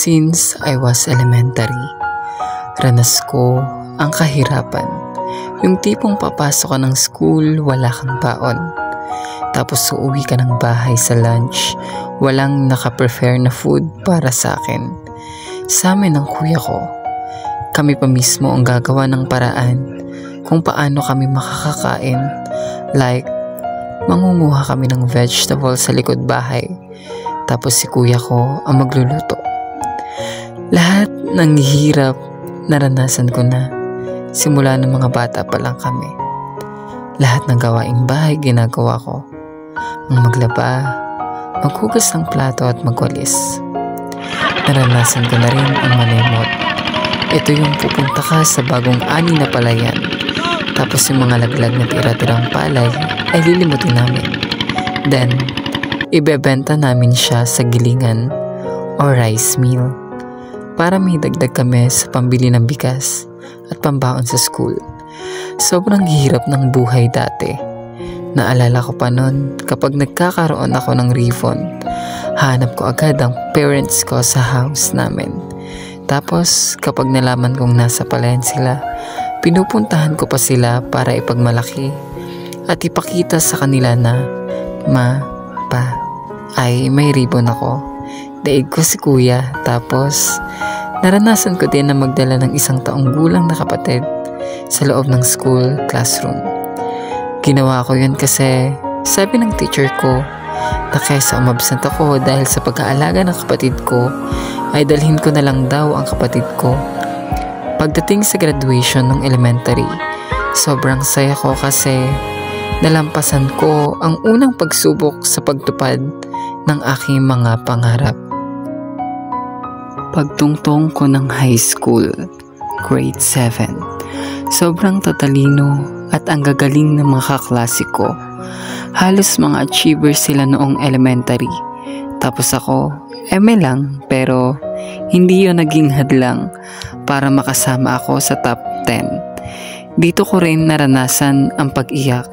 Since I was elementary, ranas ko ang kahirapan. Yung tipong papasok ka ng school, wala kang baon. Tapos uuwi ka ng bahay sa lunch, walang naka-prepare na food para sa akin. Sa amin ng kuya ko, kami pa mismo ang gagawa ng paraan kung paano kami makakakain. Like, mangunguha kami ng vegetable sa likod bahay. Tapos si kuya ko ang magluluto. Lahat ng hirap naranasan ko na simula ng mga bata pa lang kami. Lahat ng gawaing bahay ginagawa ko. Ang maglaba, maghugas ng plato at magwalis. Naranasan ko na rin ang manemot. Ito yung pupunta ka sa bagong ani na palayan. Tapos yung mga laglag na tira-tirang palay ay lilimutin namin. Then, ibebenta namin siya sa gilingan o rice mill para may dagdag kami sa pambili ng bigas at pambaon sa school. Sobrang hirap ng buhay dati. Naalala ko pa nun, kapag nagkakaroon ako ng refund, hanap ko agad ang parents ko sa house namin. Tapos kapag nalaman kong nasa palayan sila, pinupuntahan ko pa sila para ipagmalaki at ipakita sa kanila na, "Ma, Pa, ay may ribbon ako." Daig ko si kuya. Tapos naranasan ko din na magdala ng 1 taong gulang na kapatid sa loob ng school classroom. Ginawa ko yun kasi sabi ng teacher ko na kaysa umabsent ako dahil sa pag-aalaga ng kapatid ko, ay dalhin ko na lang daw ang kapatid ko. Pagdating sa graduation ng elementary, sobrang saya ko kasi nalampasan ko ang unang pagsubok sa pagtupad ng aking mga pangarap. Pagtungtong ko ng high school, grade 7, sobrang tatalino at ang gagaling ng mga kaklase ko. Halos mga achievers sila noong elementary. Tapos ako, eme lang, pero hindi yun naging hadlang para makasama ako sa top 10. Dito ko rin naranasan ang pag-iyak.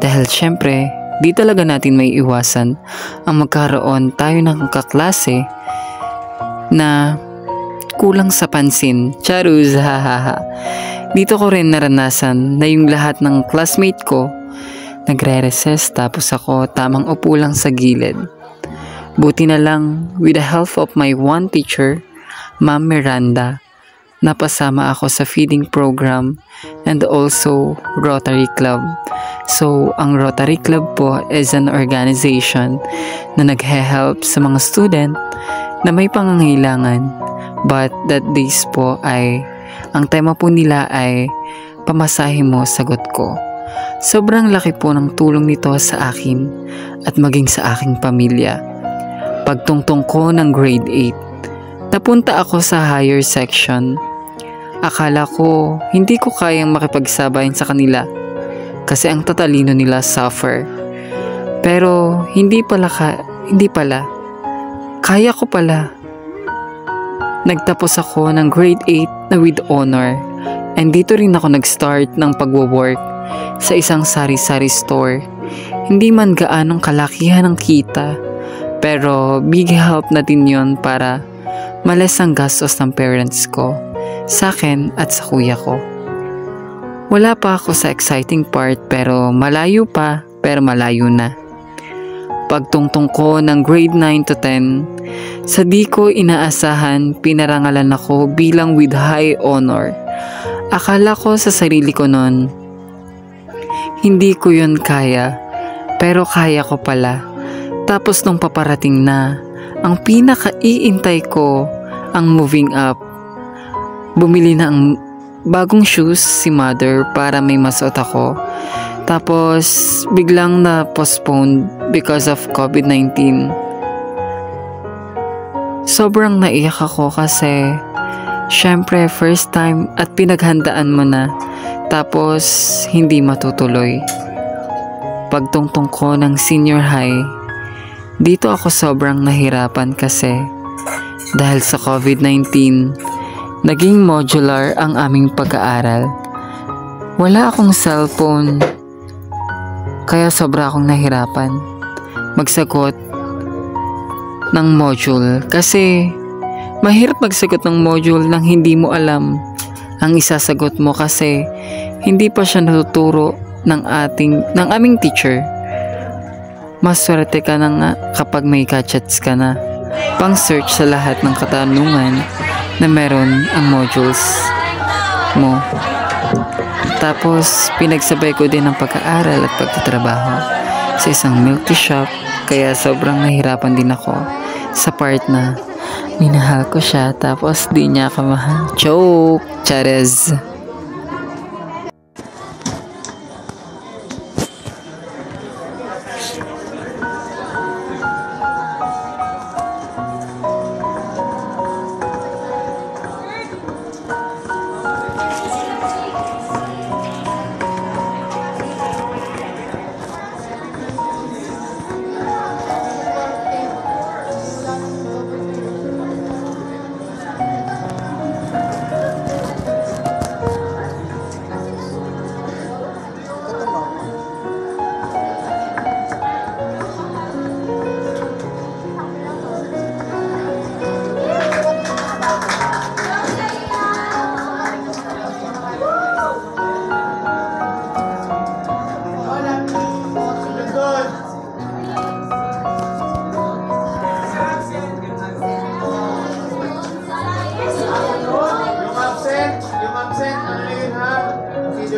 Dahil syempre, di talaga natin may iwasan ang magkaroon tayo ng kaklase na kulang sa pansin. Charuz, hahaha. Dito ko rin naranasan na yung lahat ng classmate ko nagre-recess tapos ako tamang upo lang sa gilid. Buti na lang, with the help of my one teacher, Ma'am Miranda, napasama ako sa feeding program and also Rotary Club. So, ang Rotary Club po is an organization na naghe-help sa mga student na may pangangailangan. But that days po ay, ang tema po nila ay pamasahe mo, sagot ko. Sobrang laki po ng tulong nito sa akin at maging sa aking pamilya. Pagtungtong ko ng grade 8, napunta ako sa higher section. Akala ko hindi ko kayang makipagsabayan sa kanila kasi ang tatalino nila suffer. Pero hindi pala. Kaya ko pala. Nagtapos ako ng grade 8 na with honor. And dito rin ako nag-start ng pagwo-work sa isang sari-sari store. Hindi man gaanong kalakihan ng kita, pero big help na din yun para malas ang gastos ng parents ko, sa akin at sa kuya ko. Wala pa ako sa exciting part pero malayo na. Pagtungtong ko ng grade 9 to 10, sa di ko inaasahan, pinarangalan ako bilang with high honor. Akala ko sa sarili ko noon, hindi ko yun kaya, pero kaya ko pala. Tapos nung paparating na, ang pinaka-iintay ko ang moving up. Bumili na ang bagong shoes si mother para may masuot ako. Tapos biglang na postponed because of COVID-19. Sobrang naiyak ako kasi syempre first time at pinaghandaan mo na, tapos hindi matutuloy. Pagtungtong ko ng senior high, dito ako sobrang nahirapan kasi dahil sa COVID-19, naging modular ang aming pag-aaral. Wala akong cellphone, kaya sobra akong nahirapan magsagot ng module kasi Mahirap magsagot ng module nang hindi mo alam ang isasagot mo kasi hindi pa siya natuturo ng aming teacher. Mas swerte ka na nga kapag may ka-chats ka na pang search sa lahat ng katanungan na meron ang modules mo. Tapos pinagsabay ko din ang pag-aaral at pagtatrabaho sa isang milk tea shop, kaya sobrang nahirapan din ako sa part na minahal ko siya tapos di niya ako mahal. Joke! Charez!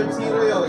Zero yun.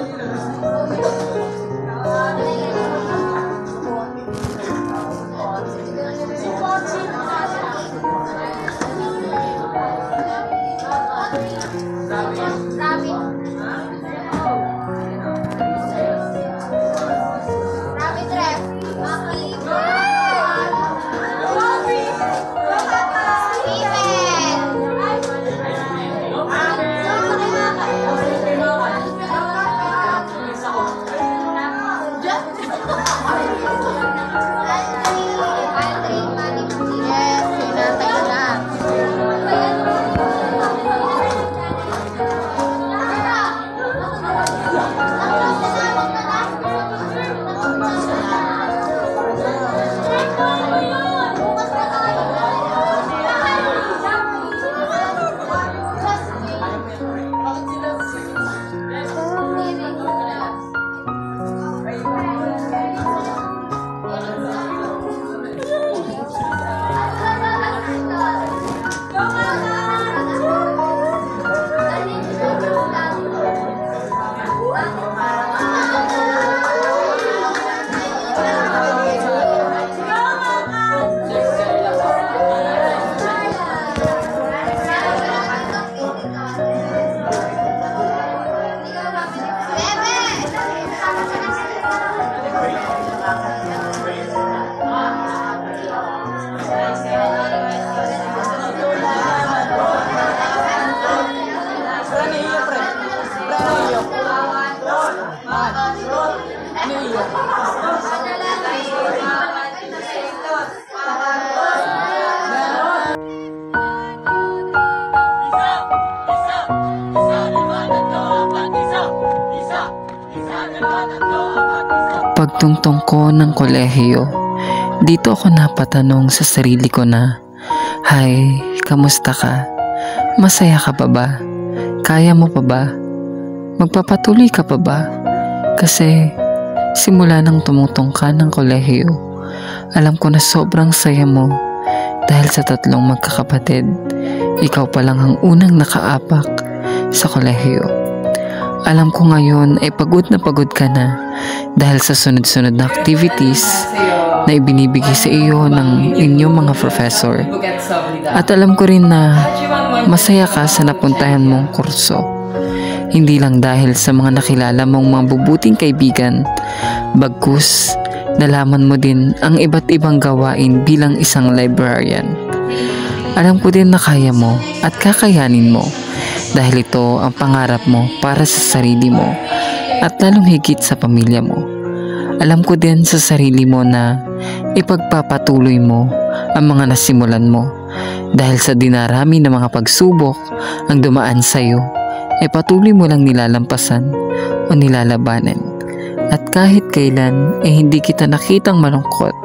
Pagtungtong ko ng kolehiyo, dito ako napatanong sa sarili ko na, "Hi, kamusta ka? Masaya ka pa ba? Kaya mo pa ba? Magpapatuloy ka pa ba?" Kasi simula nang tumutong ka ng kolehiyo, alam ko na sobrang saya mo dahil sa 3 magkakapatid, ikaw pa lang ang unang nakaapak sa kolehiyo. Alam ko ngayon ay pagod ka na dahil sa sunod-sunod na activities na ibinibigay sa iyo ng inyong mga professor. At alam ko rin na masaya ka sa napuntahan mong kurso. Hindi lang dahil sa mga nakilala mong mga bubuting kaibigan, bagkus nalaman mo din ang iba't ibang gawain bilang isang librarian. Alam ko din na kaya mo at kakayanin mo dahil ito ang pangarap mo para sa sarili mo at lalong higit sa pamilya mo. Alam ko din sa sarili mo na ipagpapatuloy mo ang mga nasimulan mo dahil sa dinarami ng mga pagsubok ang dumaan sa iyo ay patuloy mo lang nilalampasan o nilalabanan. At kahit kailan ay hindi kita nakitang malungkot,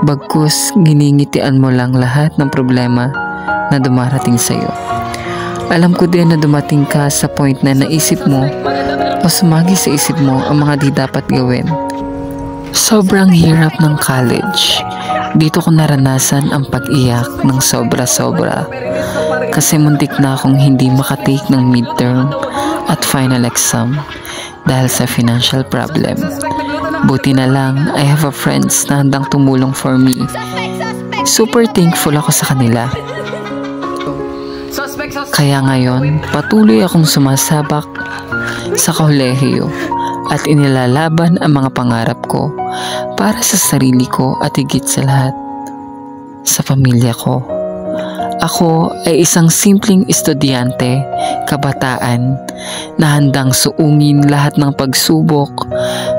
bagkus giningitian mo lang lahat ng problema na dumarating sa'yo. Alam ko din na dumating ka sa point na naisip mo o sumagi sa isip mo ang mga di dapat gawin. Sobrang hirap ng college. Dito ko naranasan ang pag-iyak ng sobra-sobra. Kasi muntik na akong hindi makatake ng midterm at final exam dahil sa financial problem. Buti na lang, I have a friends na handang tumulong for me. Super thankful ako sa kanila. Kaya ngayon, patuloy akong sumasabak sa kolehiyo at inilalaban ang mga pangarap ko para sa sarili ko at higit sa lahat, sa pamilya ko. Ako ay isang simpleng estudyante, kabataan, na handang suungin lahat ng pagsubok,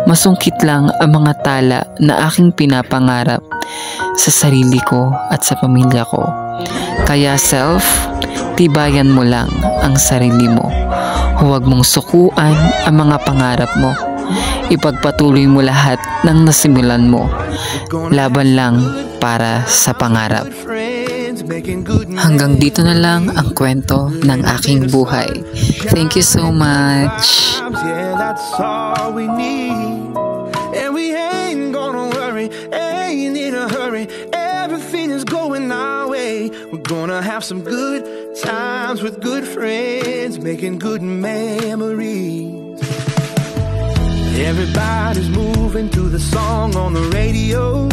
masungkit lang ang mga tala na aking pinapangarap sa sarili ko at sa pamilya ko. Kaya self, tibayan mo lang ang sarili mo. Huwag mong sukuan ang mga pangarap mo. Ipagpatuloy mo lahat ng nasimulan mo. Laban lang para sa pangarap. Hanggang dito na lang ang kwento ng aking buhay. Thank you so much. Everything is going our way. We're gonna have some good times with good friends, making good memories. Everybody's moving to the song on the radio.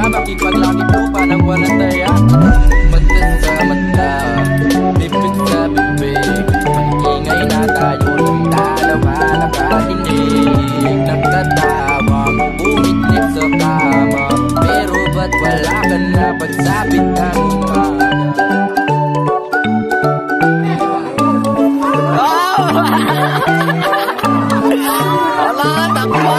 Makipaglangit lupa ng walang daya. Mata sa mata, bibig sa bibig, maingay na tayo ng dalawa. Nakadinig, nagtatawang, umitlip sa kama. Pero ba't wala ka na pagsapit ng umaga? Wala, takbo!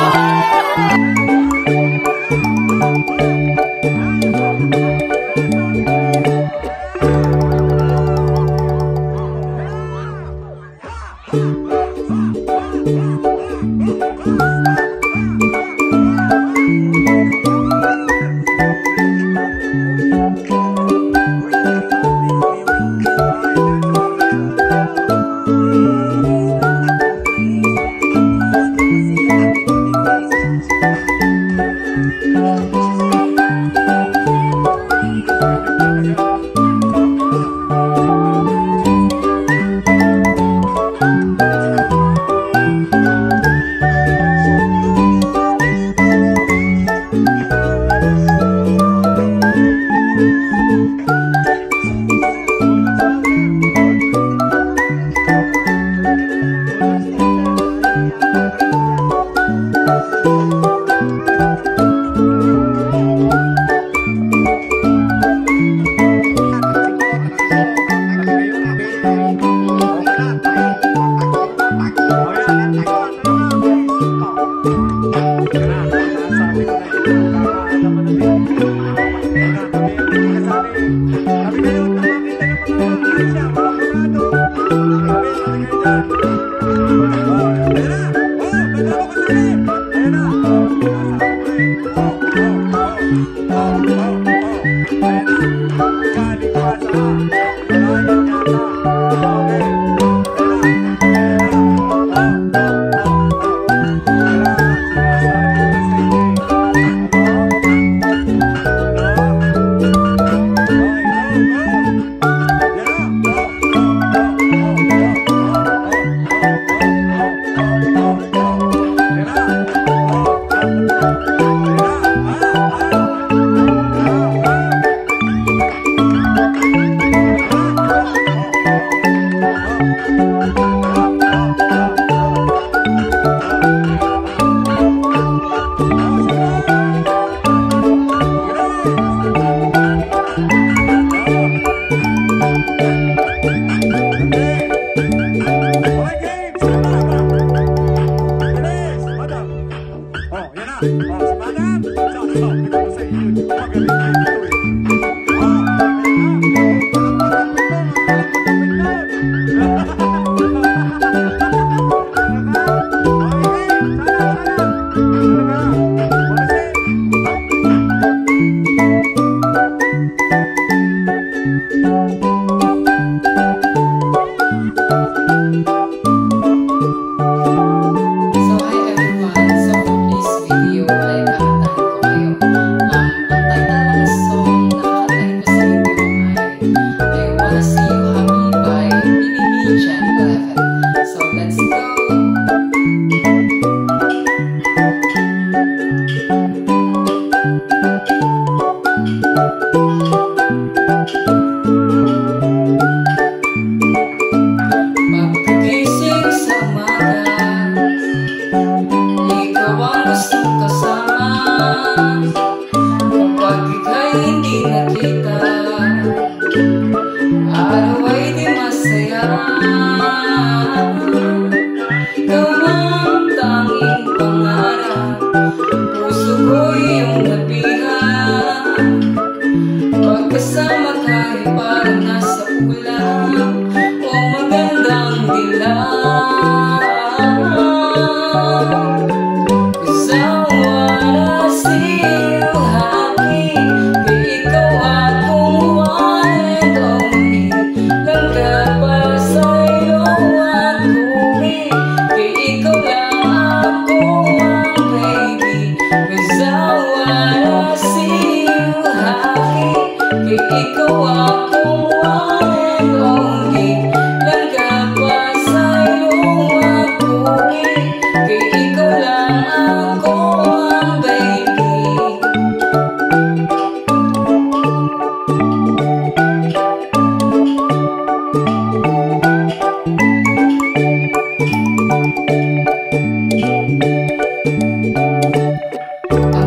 Ang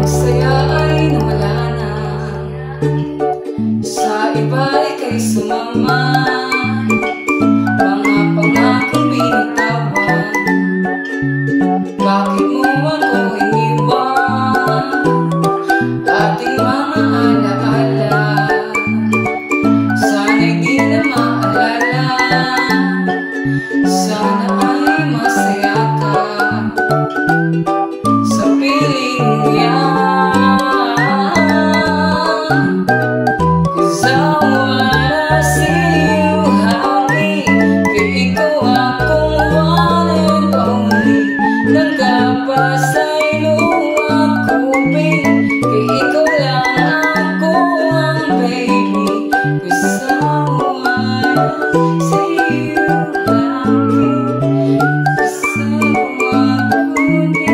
saya ay nawala na, sa iba ika'y sumama. Mga pangakong binitawan, bakit mo ako iniwan? Ating mga alaala, sana'y di na maalala. Sana ay masaya ka sa piling mo yan. 'Cause I wanna see you happy. Kaya ikaw akong one and only. Nagkapasay luha ko, babe. Kaya ikaw lang ako ang baby. 'Cause I wanna see you happy. 'Cause I wanna be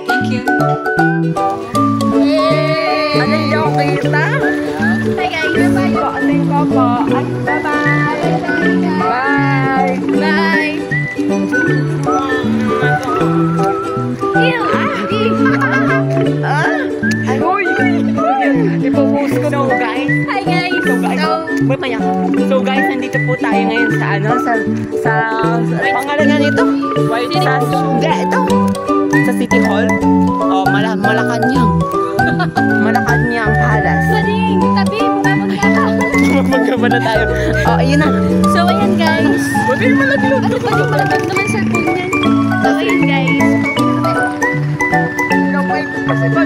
Thank you. Ano hindi ako kita? Hi guys, bye-bye po. Antayin ko po. At bye-bye. Bye. Bye. Ew, Ay, uy! Ipopost ko po, guys. Hi guys. So guys, nandito po tayo ngayon sa pangalan na nito? White House. Hindi, ito. Sa City Hall. Oh, Malacanang. Malacanang Palace. Pwedeng tabi, Magkamag ka ba na tayo? Oh, ayun na. So, ayan guys. Pwede malaglag. Ano ba yung malaglag naman sa phone yan? So, ayan guys. Kasi ba,